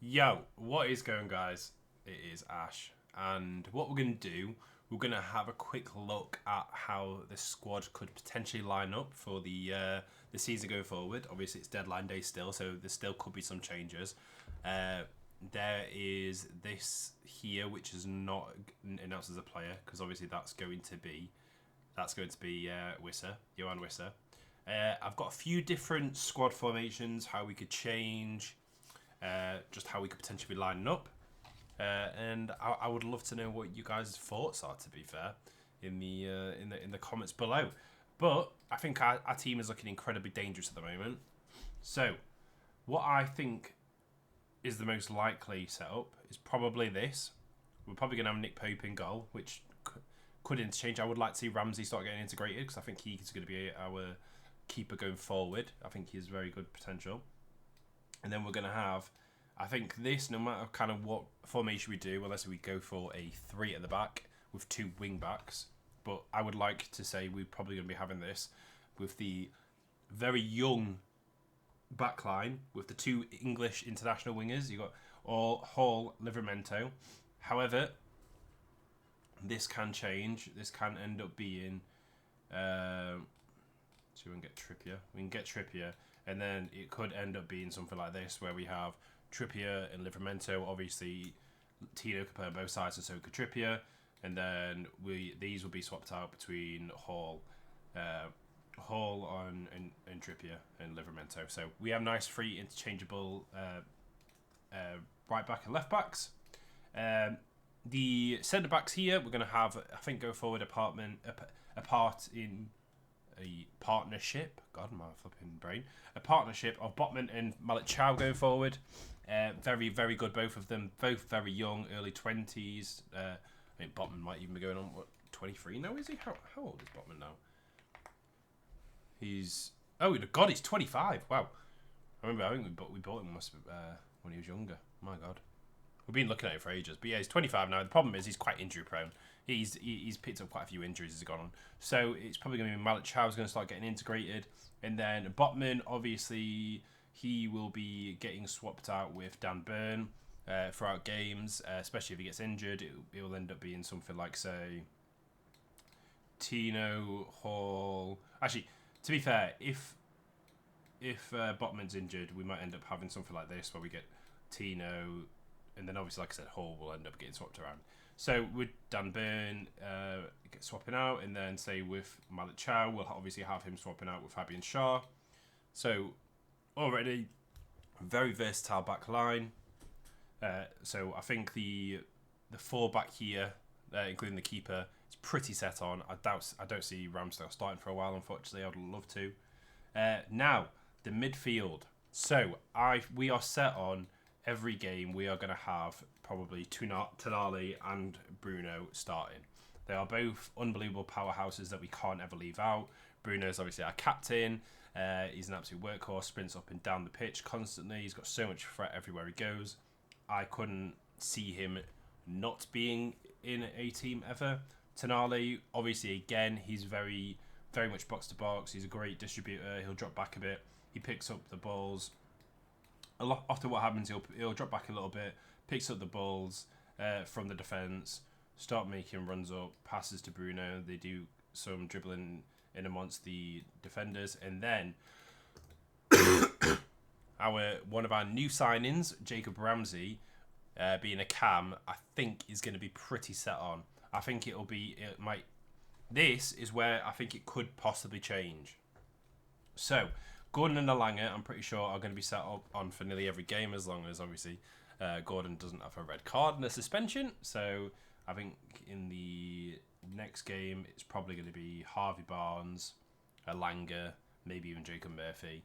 Yo, what is going, guys? It is Ash, and what we're going to do, we're going to have a quick look at how the squad could potentially line up for the season going forward. Obviously, it's deadline day still, so there still could be some changes. Uh, there is this here, which is not announced as a player, because obviously that's going to be Wisser, Johan Wisser. I've got a few different squad formations, how we could change. Just how we could potentially be lining up. And I would love to know what you guys' thoughts are. To be fair, in the comments below. But I think our team is looking incredibly dangerous at the moment. So, what I think is the most likely setup is probably this. We're probably going to have Nick Pope in goal, which could interchange. I would like to see Ramsey start getting integrated because I think he's going to be our keeper going forward. I think he has very good potential. And then we're going to have, I think this, no matter kind of what formation we do, unless we go for a 3 at the back with 2 wing backs. But I would like to say we're probably going to be having this with the very young back line with the 2 English international wingers. You've got Hall, Livramento. However, this can change. This can end up being... so we can get Trippier. And then it could end up being something like this, where we have Trippier and Livramento. Obviously, Tino could play on both sides, and so could Trippier. And then these will be swapped out between Hall and Trippier and Livramento. So we have nice free interchangeable right back and left backs. The centre backs here, we're going to have, I think, go forward apart in a partnership. God, my flipping brain. A partnership of Botman and Malik Chow going forward. Very, very good, both of them. Both very young, early 20s. I think Botman might even be going on, 23 now, is he? How old is Botman now? Oh, God, he's 25. Wow. I think we bought him when he was younger. My God. We've been looking at it for ages. But yeah, he's 25 now. The problem is he's quite injury prone. He's picked up quite a few injuries as he's gone on. So it's probably going to be Malik Chow's going to start getting integrated. And then Botman, obviously, he will be getting swapped out with Dan Burn throughout games, especially if he gets injured. It will end up being something like, say, Tino, Hall. Actually, to be fair, if Botman's injured, we might end up having something like this where we get Tino, and then obviously, like I said, Hall will end up getting swapped around. So with Dan Burn swapping out, and then say with Malik Chow, we'll obviously have him swapping out with Fabian Schär. So already very versatile back line. So I think the 4 back here, including the keeper, is pretty set on. I don't see Ramsdale starting for a while. Unfortunately, I'd love to. Now the midfield. So we are set on. Every game we are going to have probably Tonali and Bruno starting. They are both unbelievable powerhouses that we can't ever leave out. Bruno's obviously our captain. He's an absolute workhorse, sprints up and down the pitch constantly. He's got so much threat everywhere he goes. I couldn't see him not being in a team ever. Tonali, obviously, again, he's very, very much box to box. He's a great distributor. He'll drop back a bit. He picks up the balls. Often what happens, he'll drop back a little bit, picks up the balls from the defence, start making runs up, passes to Bruno. They do some dribbling in amongst the defenders, and then one of our new signings, Jacob Ramsey, being a cam, I think is going to be pretty set on. I think this is where I think it could possibly change. So Gordon and Alanga, I'm pretty sure, are going to be set up on for nearly every game, as long as, obviously, Gordon doesn't have a red card and a suspension. So I think in the next game, it's probably going to be Harvey Barnes, Alanga, maybe even Jacob Murphy.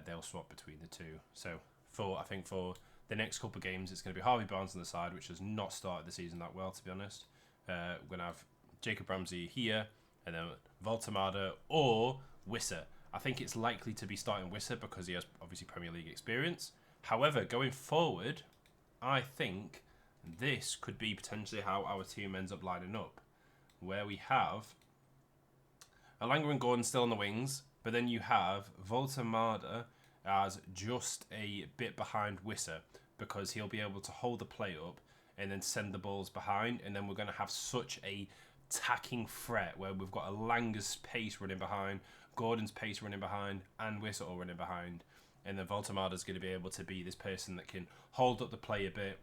They'll swap between the two. So I think for the next couple of games, it's going to be Harvey Barnes on the side, which has not started the season that well, to be honest. We're going to have Jacob Ramsey here, and then Voltemada or Wisser. I think it's likely to be starting Wisser because he has obviously Premier League experience. However, going forward, I think this could be potentially how our team ends up lining up, where we have Alanga and Gordon still on the wings, but then you have Voltemada as just a bit behind Wisser. because he'll be able to hold the play up and then send the balls behind, and then we're going to have such a attacking threat where we've got Alanga's pace running behind, Gordon's pace running behind, and Wissa all running behind. And then Voltemada's going to be able to be this person that can hold up the play a bit,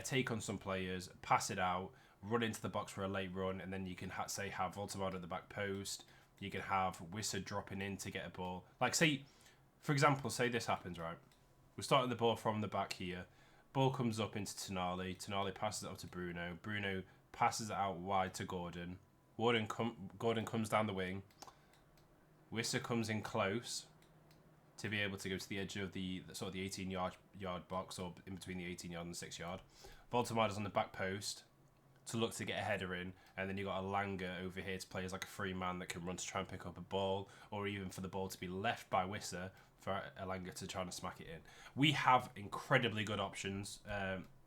take on some players, pass it out, run into the box for a late run, and then you can have Voltemada at the back post. You can have Wissa dropping in to get a ball. Like, say, for example, say this happens, right? We're starting the ball from the back here. Ball comes up into Tonali. Tonali passes it up to Bruno. Bruno passes it out wide to Gordon. Gordon comes down the wing. Wissa comes in close to be able to go to the edge of the 18-yard box, or in between the 18-yard and the 6-yard. Voltemada's on the back post to look to get a header in, and then you've got Alanga over here to play as like a free man that can run to try and pick up a ball, or even for the ball to be left by Wissa for Alanga to try and smack it in. We have incredibly good options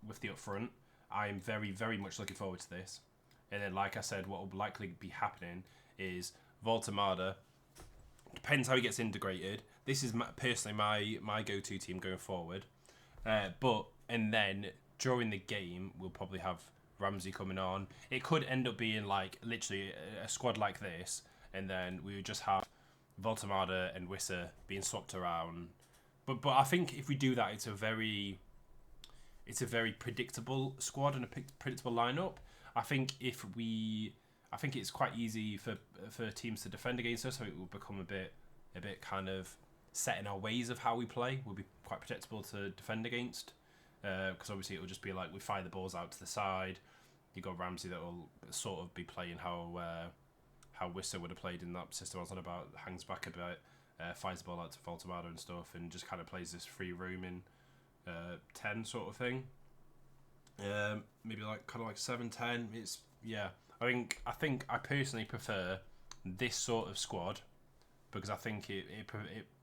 with the up front. I'm very, very much looking forward to this. And then, like I said, what will likely be happening is Voltemada, depends how he gets integrated. This is personally my go-to team going forward. And then during the game, we'll probably have Ramsey coming on. It could end up being like literally a squad like this, and then we would just have Voltemada and Wissa being swapped around. But I think if we do that, it's a very predictable squad and a predictable lineup. I think it's quite easy for teams to defend against us, so it will become a bit kind of set in our ways of how we play. We'll be quite predictable to defend against, because obviously it will just be like we fire the balls out to the side. You got Ramsey that will sort of be playing how Wissa would have played in that system I was on about, hangs back a bit, fires the ball out to Voltemada and stuff, and just kind of plays this free roaming 10 sort of thing. Maybe like kind of like 7-10. It's I think I personally prefer this sort of squad, because I think it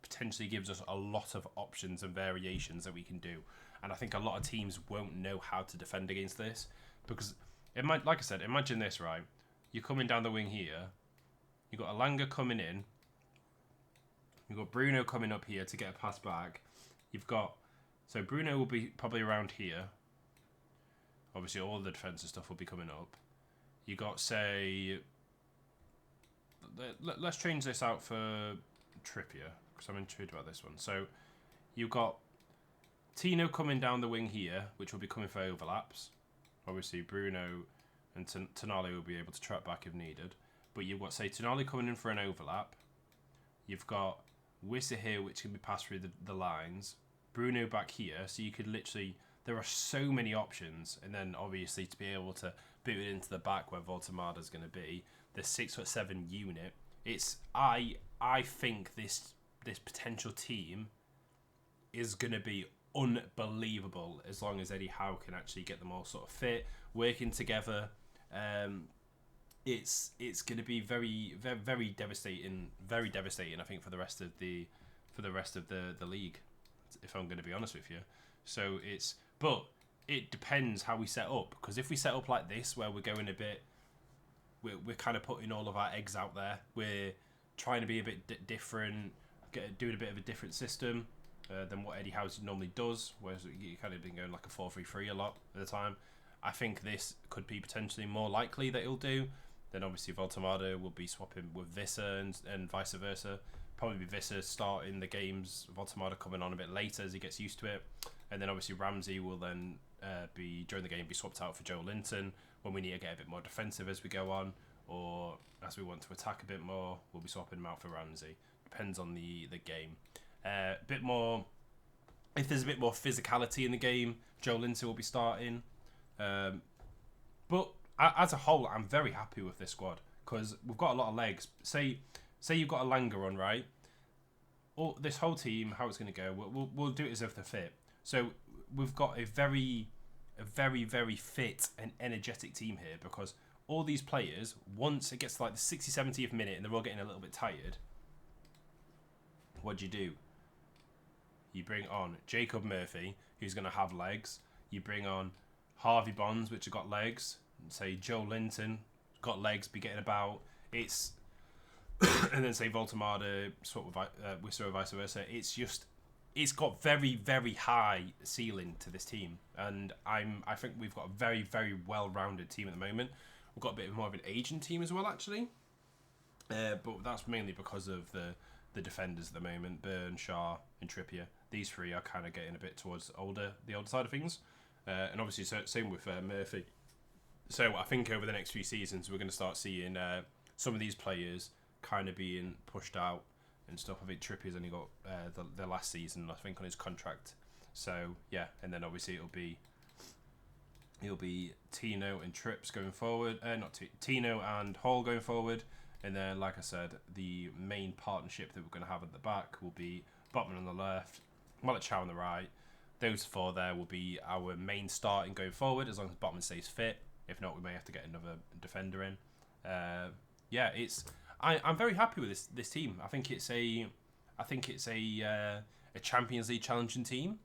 potentially gives us a lot of options and variations that we can do, and I think a lot of teams won't know how to defend against this, because like I said, imagine this, right? You're coming down the wing here, you've got Alanga coming in, you've got Bruno coming up here to get a pass back, so Bruno will be probably around here. Obviously, all the defensive stuff will be coming up. You got, say, let's change this out for Trippier, because I'm intrigued about this one. So you've got Tino coming down the wing here, which will be coming for overlaps. Obviously, Bruno and Tonali will be able to track back if needed. But you've got, say, Tonali coming in for an overlap. You've got Wissa here, which can be passed through the lines. Bruno back here, so you could literally... There are so many options, and then obviously to be able to boot it into the back where Voltemada is going to be, the 6'7" unit. I think this potential team is going to be unbelievable as long as Eddie Howe can actually get them all sort of fit, working together. It's going to be very, very, very devastating. Very devastating, I think, for the rest of the league, if I'm going to be honest with you. But it depends how we set up, because if we set up like this, where we're going a bit, we're kind of putting all of our eggs out there. We're trying to be a bit different, doing a bit of a different system than what Eddie Howe normally does, whereas you kind of been going like a 4-3-3 a lot of the time. I think this could be potentially more likely that he'll do. Then obviously Voltemada will be swapping with Wissa and vice versa. Probably Wissa starting the games, Voltemada coming on a bit later as he gets used to it. And then obviously Ramsey will then be swapped out for Joe Linton when we need to get a bit more defensive as we go on, or as we want to attack a bit more, we'll be swapping him out for Ramsey. Depends on the game. Bit more, if there's a bit more physicality in the game, Joe Linton will be starting. But as a whole, I'm very happy with this squad, because we've got a lot of legs. Say you've got a Langer on, right? This whole team, how it's going to go, we'll do it as if they're fit. So we've got a very, very fit and energetic team here, because all these players, once it gets to like the 60th, 70th minute and they're all getting a little bit tired, what do? You bring on Jacob Murphy, who's going to have legs. You bring on Harvey Bonds, which have got legs. Say Joe Linton, got legs, be getting about. It's and then say Voltemada, sort of Wissa or vice versa. it's got very, very high ceiling to this team, and I think we've got a very, very well-rounded team at the moment. We've got a bit more of an aging team as well, actually, but that's mainly because of the defenders at the moment, Burn, Shaw, and Trippier. These three are kind of getting a bit towards the older side of things, and obviously same with Murphy. So I think over the next few seasons we're going to start seeing some of these players kind of being pushed out and stuff. I think Trippier's only got the last season, I think, on his contract. So yeah, and then obviously it'll be Tino and Trips going forward. Tino and Hall going forward, and then like I said, the main partnership that we're going to have at the back will be Botman on the left, Chow on the right. Those four there will be our main starting going forward, as long as Botman stays fit. If not, we may have to get another defender in. I'm very happy with this team. I think it's a Champions League challenging team.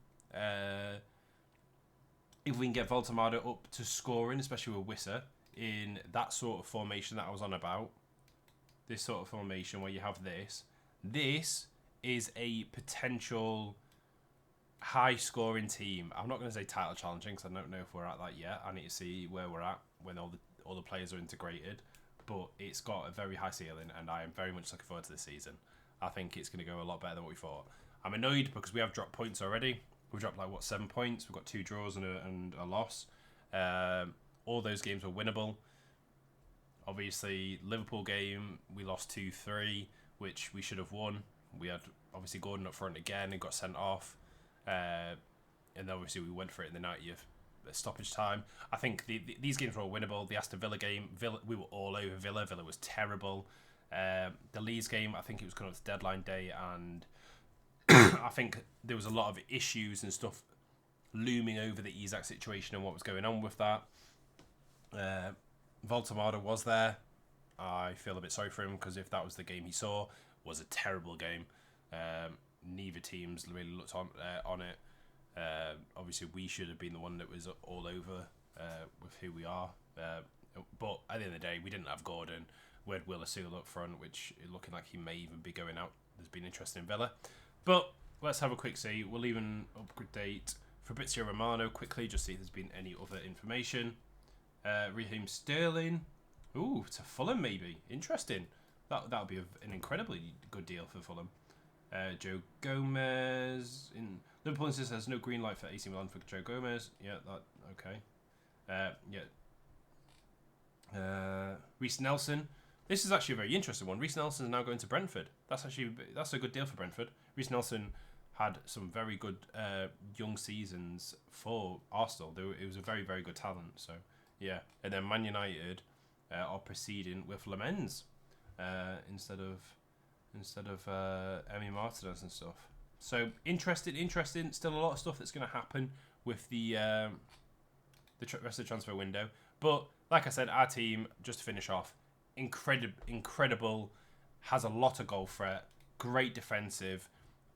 If we can get Voltamada up to scoring, especially with Wissa, in that sort of formation that I was on about, this sort of formation where you have this is a potential high-scoring team. I'm not going to say title challenging because I don't know if we're at that yet. I need to see where we're at when all the players are integrated. But it's got a very high ceiling, and I am very much looking forward to this season. I think it's going to go a lot better than what we thought. I'm annoyed because we have dropped points already. We've dropped 7 points. We've got 2 draws and a loss. All those games were winnable. Obviously, Liverpool game, we lost 2-3, which we should have won. We had, obviously, Gordon up front again and got sent off. And then, obviously, we went for it in the 90th stoppage time. I think these games were all winnable. The Aston Villa game, we were all over Villa. Villa was terrible. The Leeds game, I think it was coming up to deadline day, and I think there was a lot of issues and stuff looming over the Isak situation and what was going on with that. Voltamada was there. I feel a bit sorry for him because if that was the game he saw, it was a terrible game. Neither teams really looked on it. Obviously, we should have been the one that was all over with who we are. But at the end of the day, we didn't have Gordon. We had Willisil up front, which is looking like he may even be going out. There's been interest in Villa. But let's have a quick see. We'll even update Fabrizio Romano quickly, just see if there's been any other information. Raheem Sterling. Ooh, to Fulham maybe. Interesting. That would be an incredibly good deal for Fulham. Joe Gomez. Liverpool insists there's no green light for AC Milan for Joe Gomez. Yeah, okay. Reece Nelson. This is actually a very interesting one. Reece Nelson is now going to Brentford. That's a good deal for Brentford. Reece Nelson had some very good young seasons for Arsenal. It was a very, very good talent. So yeah, and then Man United are proceeding with Lamens instead of Emi Martinez and stuff. So interesting. Still a lot of stuff that's going to happen with the rest of the transfer window. But like I said, our team, just to finish off, incredible, has a lot of goal threat, great defensive.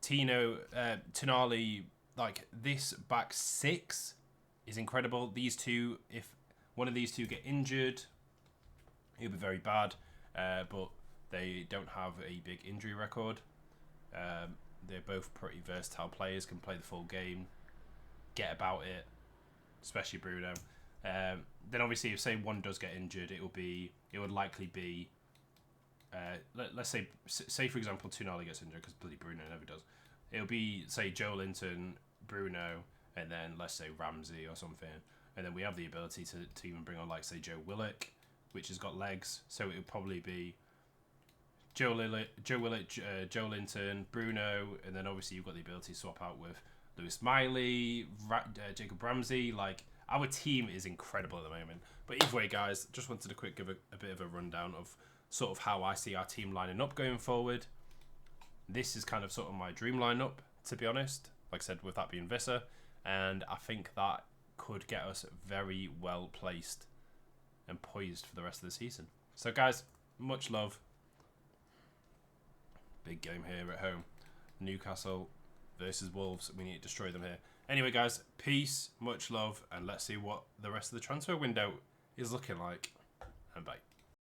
Tonali, like this back six is incredible. These two, if one of these two get injured, it'll be very bad. But they don't have a big injury record. They're both pretty versatile players, can play the full game, get about it, especially Bruno. Then obviously, if say one does get injured, it would likely be, let's say for example, Tonali gets injured because bloody Bruno never does. It'll be say Joe Linton, Bruno, and then let's say Ramsey or something, and then we have the ability to even bring on like say Joe Willock, which has got legs, so it would probably be Joe Willock, Joe Linton, Bruno, and then obviously you've got the ability to swap out with Lewis Miley, Jacob Ramsey. Like, our team is incredible at the moment. But either way, guys, just wanted to give a bit of a rundown of sort of how I see our team lining up going forward. This is kind of sort of my dream lineup, to be honest. Like I said, with that being Visser, and I think that could get us very well placed and poised for the rest of the season. So, guys, much love. Big game here at home. Newcastle versus Wolves. We need to destroy them here. Anyway, guys, peace, much love, and let's see what the rest of the transfer window is looking like. And bye.